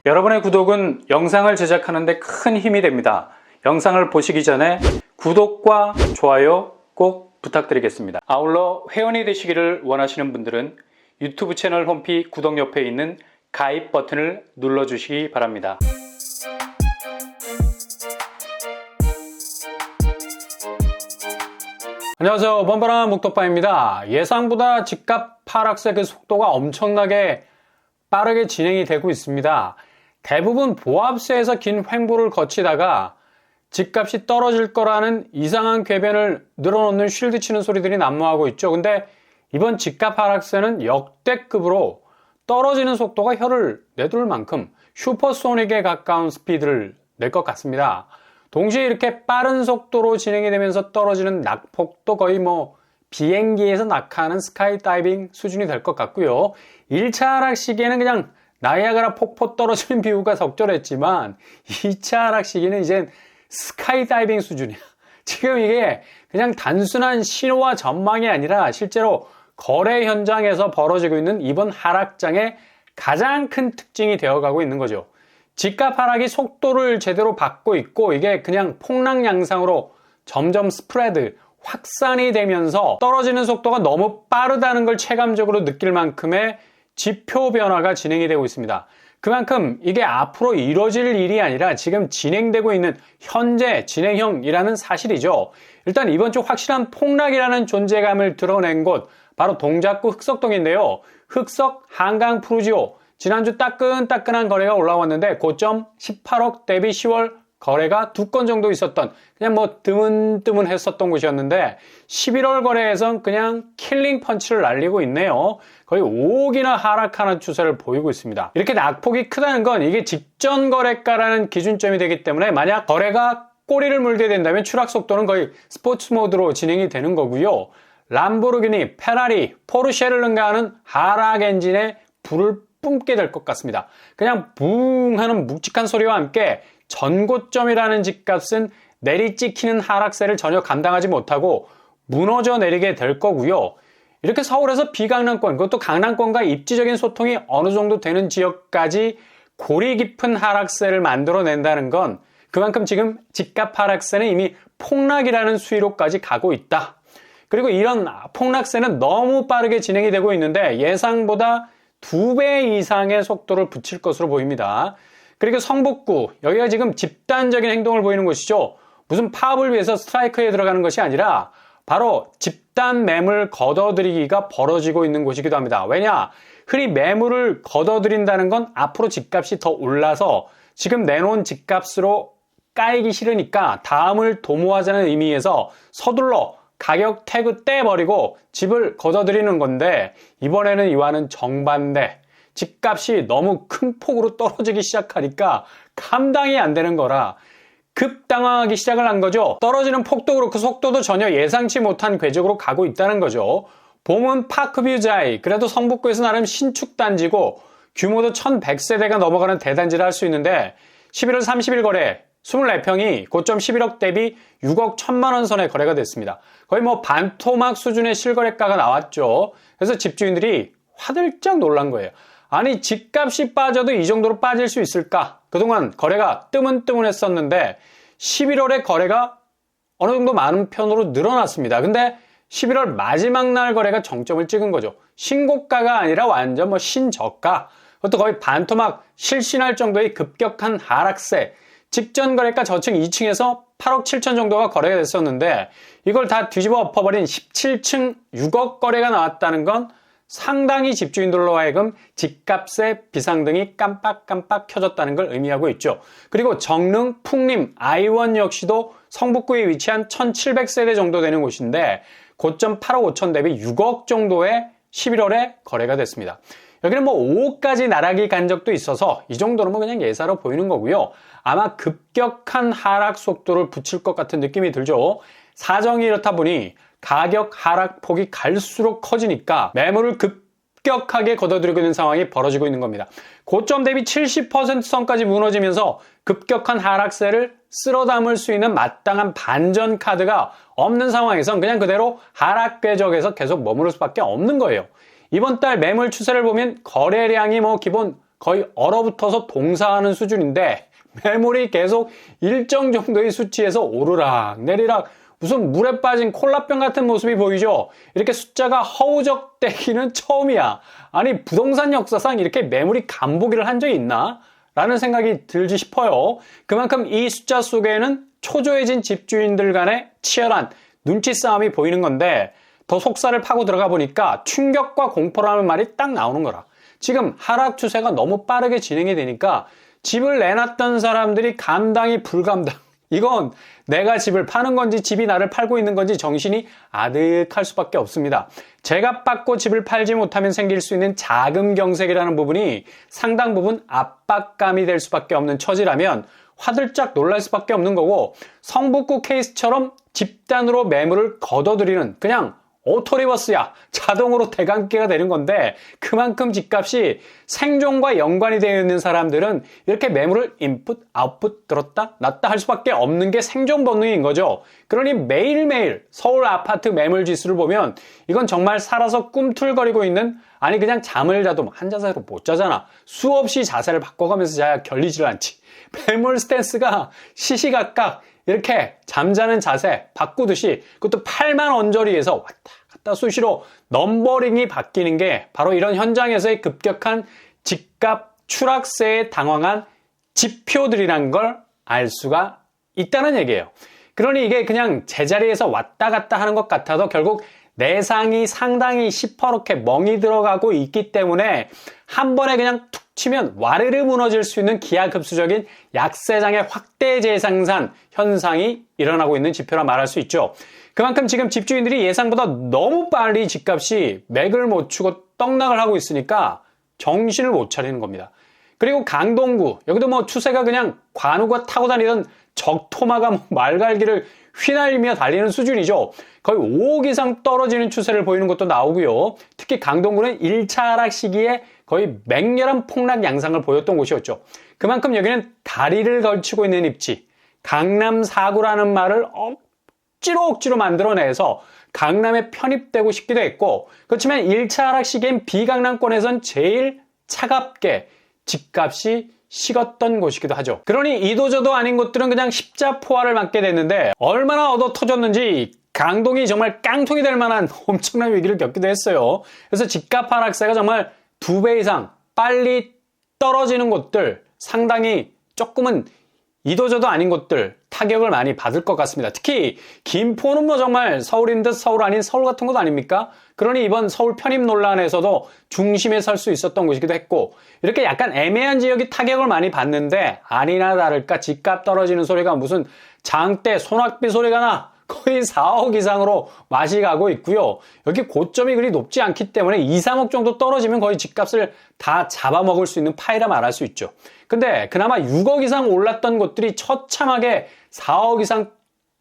여러분의 구독은 영상을 제작하는 데 큰 힘이 됩니다. 영상을 보시기 전에 구독과 좋아요 꼭 부탁드리겠습니다. 아울러 회원이 되시기를 원하시는 분들은 유튜브 채널 홈피 구독 옆에 있는 가입 버튼을 눌러주시기 바랍니다. 안녕하세요, 번번한 목독바입니다. 예상보다 집값 하락세 그 속도가 엄청나게 빠르게 진행이 되고 있습니다. 대부분 보합세에서 긴 횡보를 거치다가 집값이 떨어질 거라는 이상한 궤변을 늘어놓는 쉴드 치는 소리들이 난무하고 있죠. 근데 이번 집값 하락세는 역대급으로 떨어지는 속도가 혀를 내둘 만큼 슈퍼소닉에 가까운 스피드를 낼 것 같습니다. 동시에 이렇게 빠른 속도로 진행이 되면서 떨어지는 낙폭도 거의 비행기에서 낙하하는 스카이다이빙 수준이 될 것 같고요. 1차 하락 시기에는 그냥 나이아가라 폭포 떨어지는 비유가 적절했지만 2차 하락 시기는 이젠 스카이다이빙 수준이야. 지금 이게 그냥 단순한 신호와 전망이 아니라 실제로 거래 현장에서 벌어지고 있는 이번 하락장의 가장 큰 특징이 되어가고 있는 거죠. 집값 하락이 속도를 제대로 받고 있고 이게 그냥 폭락 양상으로 점점 스프레드, 확산이 되면서 떨어지는 속도가 너무 빠르다는 걸 체감적으로 느낄 만큼의 지표 변화가 진행이 되고 있습니다. 그만큼 이게 앞으로 이루어질 일이 아니라 지금 진행되고 있는 현재 진행형이라는 사실이죠. 일단 이번 주 확실한 폭락이라는 존재감을 드러낸 곳 바로 동작구 흑석동인데요. 흑석 한강 푸르지오 지난주 따끈따끈한 거래가 올라왔는데 고점 18억 대비 10월 거래가 2건 정도 있었던 그냥 뜨문뜨문했었던 곳이었는데 11월 거래에선 그냥 킬링 펀치를 날리고 있네요. 거의 5억이나 하락하는 추세를 보이고 있습니다. 이렇게 낙폭이 크다는 건 이게 직전 거래가라는 기준점이 되기 때문에 만약 거래가 꼬리를 물게 된다면 추락 속도는 거의 스포츠 모드로 진행이 되는 거고요. 람보르기니, 페라리, 포르쉐를 능가하는 하락 엔진에 불을 뿜게 될 것 같습니다. 그냥 붕 하는 묵직한 소리와 함께 전고점이라는 집값은 내리찍히는 하락세를 전혀 감당하지 못하고 무너져 내리게 될 거고요. 이렇게 서울에서 비강남권, 그것도 강남권과 입지적인 소통이 어느 정도 되는 지역까지 골이 깊은 하락세를 만들어낸다는 건 그만큼 지금 집값 하락세는 이미 폭락이라는 수위로까지 가고 있다. 그리고 이런 폭락세는 너무 빠르게 진행이 되고 있는데 예상보다 2배 이상의 속도를 붙일 것으로 보입니다. 그리고 성북구, 여기가 지금 집단적인 행동을 보이는 곳이죠. 무슨 파업을 위해서 스트라이크에 들어가는 것이 아니라 바로 집단 매물 걷어들이기가 벌어지고 있는 곳이기도 합니다. 왜냐? 흔히 매물을 걷어들인다는 건 앞으로 집값이 더 올라서 지금 내놓은 집값으로 까이기 싫으니까 다음을 도모하자는 의미에서 서둘러 가격 태그 떼버리고 집을 걷어들이는 건데 이번에는 이와는 정반대. 집값이 너무 큰 폭으로 떨어지기 시작하니까 감당이 안 되는 거라 급당황하기 시작을 한 거죠. 떨어지는 폭도 그렇고 속도도 전혀 예상치 못한 궤적으로 가고 있다는 거죠. 봄은 파크뷰자이, 그래도 성북구에서 나름 신축 단지고 규모도 1100세대가 넘어가는 대단지를 할 수 있는데 11월 30일 거래 24평이 고점 11억 대비 6억 1천만 원 선에 거래가 됐습니다. 거의 반토막 수준의 실거래가가 나왔죠. 그래서 집주인들이 화들짝 놀란 거예요. 아니 집값이 빠져도 이 정도로 빠질 수 있을까? 그동안 거래가 뜨문뜨문했었는데 11월에 거래가 어느 정도 많은 편으로 늘어났습니다. 근데 11월 마지막 날 거래가 정점을 찍은 거죠. 신고가가 아니라 완전 신저가. 그것도 거의 반토막 실신할 정도의 급격한 하락세. 직전 거래가 저층 2층에서 8억 7천 정도가 거래가 됐었는데 이걸 다 뒤집어 엎어버린 17층 6억 거래가 나왔다는 건 상당히 집주인들로 하여금 집값의 비상등이 깜빡깜빡 켜졌다는 걸 의미하고 있죠. 그리고 정릉, 풍림, 아이원 역시도 성북구에 위치한 1700세대 정도 되는 곳인데 고점 8억 5천 대비 6억 정도의 11월에 거래가 됐습니다. 여기는 5억까지 나락이 간 적도 있어서 이 정도는 그냥 예사로 보이는 거고요. 아마 급격한 하락 속도를 붙일 것 같은 느낌이 들죠. 사정이 이렇다 보니 가격 하락폭이 갈수록 커지니까 매물을 급격하게 걷어들이고 있는 상황이 벌어지고 있는 겁니다. 고점 대비 70% 선까지 무너지면서 급격한 하락세를 쓸어 담을 수 있는 마땅한 반전 카드가 없는 상황에선 그냥 그대로 하락 궤적에서 계속 머무를 수밖에 없는 거예요. 이번 달 매물 추세를 보면 거래량이 기본 거의 얼어붙어서 동사하는 수준인데 매물이 계속 일정 정도의 수치에서 오르락 내리락 무슨 물에 빠진 콜라병 같은 모습이 보이죠. 이렇게 숫자가 허우적대기는 처음이야. 아니 부동산 역사상 이렇게 매물이 간보기를 한 적이 있나? 라는 생각이 들지 싶어요. 그만큼 이 숫자 속에는 초조해진 집주인들 간의 치열한 눈치 싸움이 보이는 건데 더 속살을 파고 들어가 보니까 충격과 공포라는 말이 딱 나오는 거라. 지금 하락 추세가 너무 빠르게 진행이 되니까 집을 내놨던 사람들이 감당이 불감당. 이건 내가 집을 파는 건지 집이 나를 팔고 있는 건지 정신이 아득할 수밖에 없습니다. 제값 받고 집을 팔지 못하면 생길 수 있는 자금 경색이라는 부분이 상당 부분 압박감이 될 수밖에 없는 처지라면 화들짝 놀랄 수밖에 없는 거고 성북구 케이스처럼 집단으로 매물을 걷어들이는 그냥 오토리버스야 자동으로 대감기가 되는 건데 그만큼 집값이 생존과 연관이 되어 있는 사람들은 이렇게 매물을 인풋, 아웃풋, 들었다, 놨다 할 수밖에 없는 게 생존 본능인 거죠. 그러니 매일매일 서울 아파트 매물 지수를 보면 이건 정말 살아서 꿈틀거리고 있는 아니 그냥 잠을 자도 한 자세로 못 자잖아. 수없이 자세를 바꿔가면서 자야 결리질 않지. 매물 스탠스가 시시각각 이렇게 잠자는 자세 바꾸듯이 그것도 팔만 언저리에서 왔다 갔다 수시로 넘버링이 바뀌는 게 바로 이런 현장에서의 급격한 집값 추락세에 당황한 지표들이란 걸 알 수가 있다는 얘기예요. 그러니 이게 그냥 제자리에서 왔다 갔다 하는 것 같아도 결국 내상이 상당히 시퍼렇게 멍이 들어가고 있기 때문에 한 번에 그냥 툭 치면 와르르 무너질 수 있는 기하급수적인 약세장의 확대 재생산 현상이 일어나고 있는 지표라 말할 수 있죠. 그만큼 지금 집주인들이 예상보다 너무 빨리 집값이 맥을 못 추고 떡락을 하고 있으니까 정신을 못 차리는 겁니다. 그리고 강동구 여기도 뭐 추세가 그냥 관우가 타고 다니던 적토마가 말갈기를 휘날리며 달리는 수준이죠. 거의 5억 이상 떨어지는 추세를 보이는 것도 나오고요. 특히 강동구는 1차 하락 시기에 거의 맹렬한 폭락 양상을 보였던 곳이었죠. 그만큼 여기는 다리를 걸치고 있는 입지, 강남 4구라는 말을 억지로 만들어내서 강남에 편입되고 싶기도 했고 그렇지만 1차 하락 시기엔 비강남권에선 제일 차갑게 집값이 식었던 곳이기도 하죠. 그러니 이도저도 아닌 곳들은 그냥 십자포화를 맞게 됐는데 얼마나 얻어 터졌는지 강동이 정말 깡통이 될 만한 엄청난 위기를 겪기도 했어요. 그래서 집값 하락세가 정말 2배 이상 빨리 떨어지는 곳들 상당히 조금은 이도저도 아닌 곳들 타격을 많이 받을 것 같습니다. 특히 김포는 뭐 정말 서울인 듯 서울 아닌 서울 같은 곳 아닙니까? 그러니 이번 서울 편입 논란에서도 중심에 설 수 있었던 곳이기도 했고 이렇게 약간 애매한 지역이 타격을 많이 받는데 아니나 다를까 집값 떨어지는 소리가 무슨 장대 소낙비 소리가 나 거의 4억 이상으로 맛이 가고 있고요. 여기 고점이 그리 높지 않기 때문에 2, 3억 정도 떨어지면 거의 집값을 다 잡아먹을 수 있는 파이라 말할 수 있죠. 근데 그나마 6억 이상 올랐던 곳들이 처참하게 4억 이상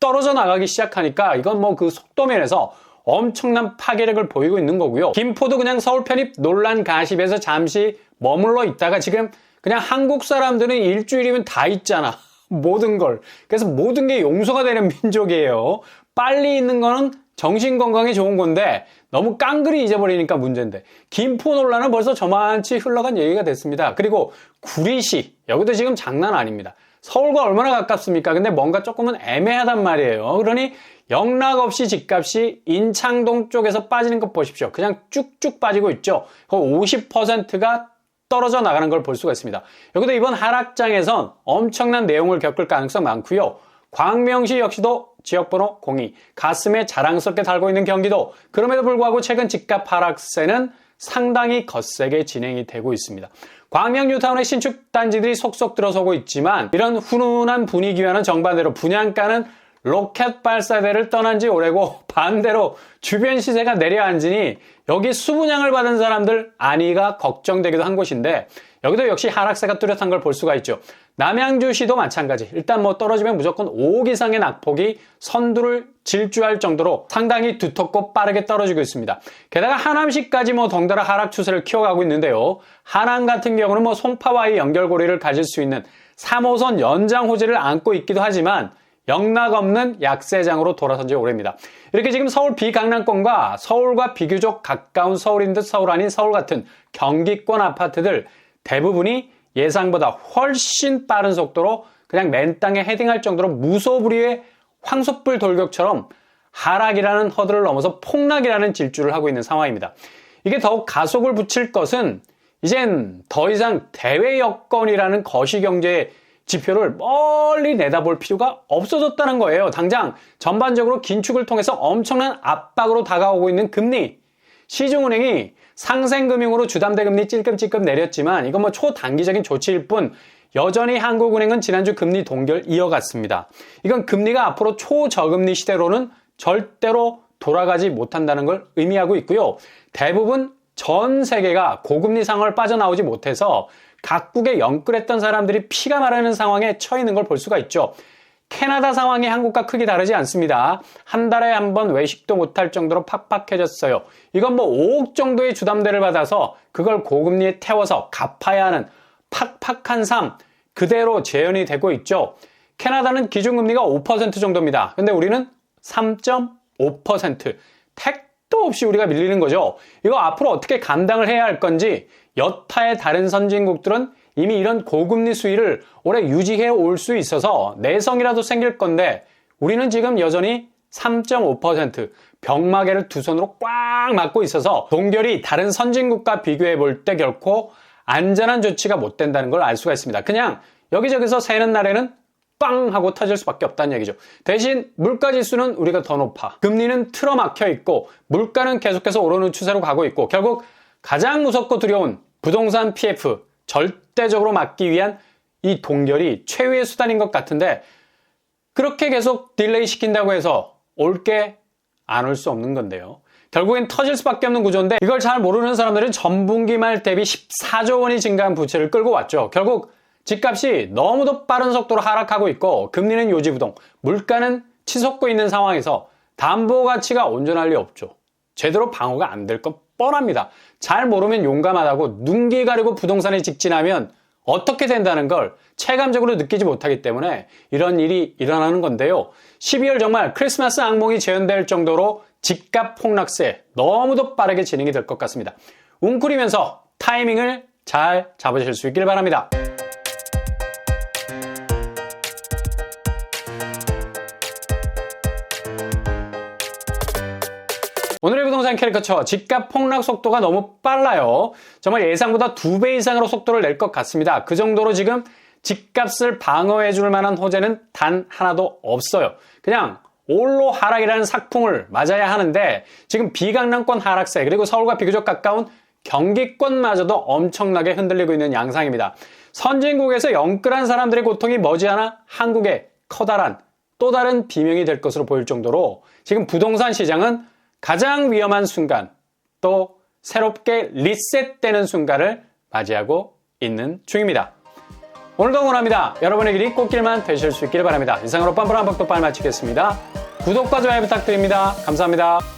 떨어져 나가기 시작하니까 이건 뭐 그 속도면에서 엄청난 파괴력을 보이고 있는 거고요. 김포도 그냥 서울 편입 논란 가십에서 잠시 머물러 있다가 지금 그냥 한국 사람들은 일주일이면 다 있잖아. 모든 걸. 그래서 모든 게 용서가 되는 민족이에요. 빨리 있는 거는 정신건강에 좋은 건데 너무 깡그리 잊어버리니까 문제인데 김포 논란은 벌써 저만치 흘러간 얘기가 됐습니다. 그리고 구리시 여기도 지금 장난 아닙니다. 서울과 얼마나 가깝습니까? 근데 뭔가 조금은 애매하단 말이에요. 그러니 영락 없이 집값이 인창동 쪽에서 빠지는 것 보십시오. 그냥 쭉쭉 빠지고 있죠. 거의 50%가 떨어져 나가는 걸 볼 수가 있습니다. 여기도 이번 하락장에선 엄청난 내용을 겪을 가능성 많고요. 광명시 역시도 지역번호 02, 가슴에 자랑스럽게 달고 있는 경기도. 그럼에도 불구하고 최근 집값 하락세는 상당히 거세게 진행이 되고 있습니다. 광명 뉴타운의 신축 단지들이 속속 들어서고 있지만 이런 훈훈한 분위기와는 정반대로 분양가는 로켓 발사대를 떠난 지 오래고 반대로 주변 시세가 내려앉으니 여기 수분양을 받은 사람들 안위가 걱정되기도 한 곳인데 여기도 역시 하락세가 뚜렷한 걸 볼 수가 있죠. 남양주시도 마찬가지. 일단 뭐 떨어지면 무조건 5억 이상의 낙폭이 선두를 질주할 정도로 상당히 두텁고 빠르게 떨어지고 있습니다. 게다가 하남시까지 뭐 덩달아 하락 추세를 키워가고 있는데요. 하남 같은 경우는 뭐 송파와의 연결고리를 가질 수 있는 3호선 연장 호재를 안고 있기도 하지만 영락 없는 약세장으로 돌아선 지 오래입니다. 이렇게 지금 서울 비강남권과 서울과 비교적 가까운 서울인 듯 서울 아닌 서울 같은 경기권 아파트들 대부분이 예상보다 훨씬 빠른 속도로 그냥 맨 땅에 헤딩할 정도로 무소불위의 황소불 돌격처럼 하락이라는 허들을 넘어서 폭락이라는 질주를 하고 있는 상황입니다. 이게 더욱 가속을 붙일 것은 이젠 더 이상 대외 여건이라는 거시경제의 지표를 멀리 내다볼 필요가 없어졌다는 거예요. 당장 전반적으로 긴축을 통해서 엄청난 압박으로 다가오고 있는 금리. 시중은행이 상생금융으로 주담대 금리 찔끔찔끔 내렸지만 이건 초단기적인 조치일 뿐 여전히 한국은행은 지난주 금리 동결 이어갔습니다. 이건 금리가 앞으로 초저금리 시대로는 절대로 돌아가지 못한다는 걸 의미하고 있고요. 대부분 전 세계가 고금리 상황을 빠져나오지 못해서 각국에 영끌했던 사람들이 피가 마르는 상황에 처해 있는 걸 볼 수가 있죠. 캐나다 상황이 한국과 크게 다르지 않습니다. 한 달에 한 번 외식도 못할 정도로 팍팍해졌어요. 이건 5억 정도의 주담대를 받아서 그걸 고금리에 태워서 갚아야 하는 팍팍한 삶 그대로 재현이 되고 있죠. 캐나다는 기준금리가 5% 정도입니다. 근데 우리는 3.5%. 택도 없이 우리가 밀리는 거죠. 이거 앞으로 어떻게 감당을 해야 할 건지 여타의 다른 선진국들은 이미 이런 고금리 수위를 오래 유지해 올 수 있어서 내성이라도 생길 건데 우리는 지금 여전히 3.5% 벽마개를 두 손으로 꽉 막고 있어서 동결이 다른 선진국과 비교해 볼 때 결코 안전한 조치가 못 된다는 걸 알 수가 있습니다. 그냥 여기저기서 새는 날에는 빵 하고 터질 수밖에 없다는 얘기죠. 대신 물가지수는 우리가 더 높아. 금리는 틀어막혀 있고 물가는 계속해서 오르는 추세로 가고 있고 결국 가장 무섭고 두려운 부동산 PF 절대적으로 막기 위한 이 동결이 최후의 수단인 것 같은데 그렇게 계속 딜레이 시킨다고 해서 올게 안 올 수 없는 건데요. 결국엔 터질 수밖에 없는 구조인데 이걸 잘 모르는 사람들은 전분기 말 대비 14조 원이 증가한 부채를 끌고 왔죠. 결국 집값이 너무도 빠른 속도로 하락하고 있고 금리는 요지부동, 물가는 치솟고 있는 상황에서 담보 가치가 온전할 리 없죠. 제대로 방어가 안 될 건 뻔합니다. 잘 모르면 용감하다고 눈길 가리고 부동산에 직진하면 어떻게 된다는 걸 체감적으로 느끼지 못하기 때문에 이런 일이 일어나는 건데요. 12월 정말 크리스마스 악몽이 재현될 정도로 집값 폭락세 너무도 빠르게 진행이 될 것 같습니다. 웅크리면서 타이밍을 잘 잡으실 수 있길 바랍니다. 오늘의 부동산 캐리커처 집값 폭락 속도가 너무 빨라요. 정말 예상보다 2배 이상으로 속도를 낼 것 같습니다. 그 정도로 지금 집값을 방어해 줄 만한 호재는 단 하나도 없어요. 그냥 올로 하락이라는 삭풍을 맞아야 하는데 지금 비강남권 하락세 그리고 서울과 비교적 가까운 경기권마저도 엄청나게 흔들리고 있는 양상입니다. 선진국에서 영끌한 사람들의 고통이 머지않아 한국의 커다란 또 다른 비명이 될 것으로 보일 정도로 지금 부동산 시장은 가장 위험한 순간 또 새롭게 리셋되는 순간을 맞이하고 있는 중입니다. 오늘도 응원합니다. 여러분의 길이 꽃길만 되실 수 있기를 바랍니다. 이상으로 뻔뻔한 복덕발 마치겠습니다. 구독과 좋아요 부탁드립니다. 감사합니다.